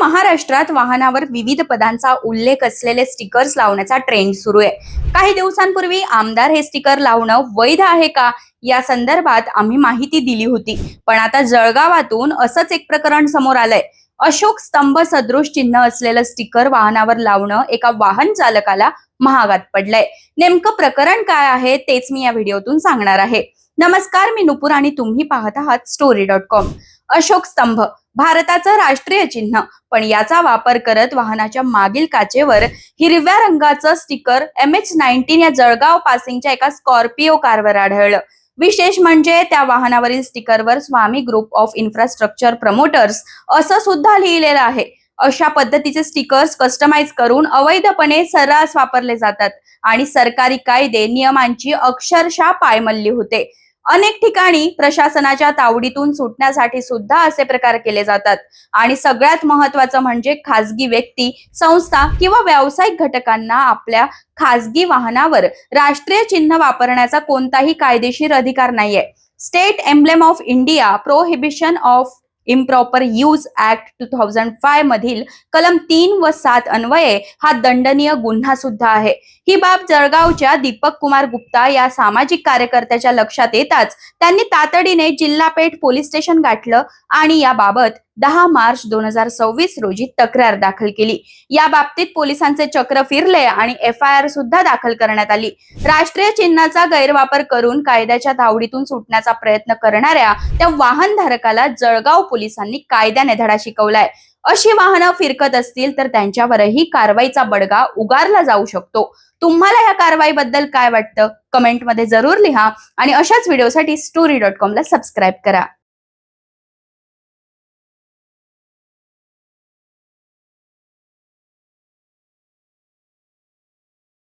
महाराष्ट्रात वाहनावर विविध पदांचा उल्लेख असलेले स्टिकर्स लावण्याचा ट्रेंड सुरू आहे। काही दिवसांपूर्वी आमदार हे स्टिकर लावणं वैध आहे का या संदर्भात आम्ही माहिती दिली होती, पण आता जळगावातून असंच एक प्रकरण समोर आलंय। अशोक स्तंभ सदृश चिन्ह असलेलं स्टिकर वाहनावर लावणं एका वाहन चालकाला महागात पडलंय। नेमकं प्रकरण काय आहे तेच मी या व्हिडिओतून सांगणार आहे। नमस्कार, मी नुपूर आणि तुम्ही पाहत आहात story.com। अशोक स्तंभ भारताचं राष्ट्रीय चिन्ह, पण याचा वापर करत वाहनाच्या मागील काचेवर हिरव्या रंगाचं स्टिकर MH19 या जळगाव पासिंगच्या एका स्कॉर्पिओ कारवर आढळलं। विशेष म्हणजे त्या वाहनावरील स्टिकरवर स्वामी ग्रुप ऑफ इन्फ्रास्ट्रक्चर प्रमोटर्स असं सुद्धा लिहिलेलं आहे। अशा पद्धतीचे स्टिकर्स कस्टमाइज करून अवैधपणे सर्रास वापरले जातात आणि सरकारी कायदे नियमांची अक्षरशः पायमल्ली होते। अनेक ठिकाणी प्रशासनाच्या तावडीतून सुटण्यासाठी सुद्धा असे प्रकार केले जातात आणि सगळ्यात महत्त्वाचं म्हणजे खासगी व्यक्ती, संस्था किंवा व्यावसायिक घटकांना आपल्या खासगी वाहनावर राष्ट्रीय चिन्ह वापरण्याचा कोणताही कायदेशीर अधिकार नाहीये। State emblem of India prohibition of improper use act 2005 मधील कलम 3 व 7 अन्वये हा दंडनीय गुन्हा सुद्धा आहे। ही बाब जळगावच्या दीपक कुमार गुप्ता या सामाजिक कार्यकर्त्याच्या लक्षात येताच त्यांनी तातडीने जिल्हा पेठ पोलीस स्टेशन गाठलं आणि याबाबत 10 मार्च 2026 रोजी तक्रार दाखल केली। या बाबतीत पोलिसांचे चक्र फिरले आणि FIR सुद्धा दाखल करण्यात आली। राष्ट्रीय चिन्हाचा गैरवापर करून कायद्याच्या तावडीतून सुटण्याचा प्रयत्न करणाऱ्या त्या वाहनधारकाला जळगाव पोलिसांनी कायद्याने धडा शिकवलाय। अशी वाहनं फिरकत असतील तर त्यांच्यावरही कारवाईचा बडगा उगारला जाऊ शकतो। तुम्हाला या कारवाईबद्दल काय वाटतं? कमेंटमध्ये जरूर लिहा आणि अशाच व्हिडिओसाठी story.com ला सबस्क्राईब करा।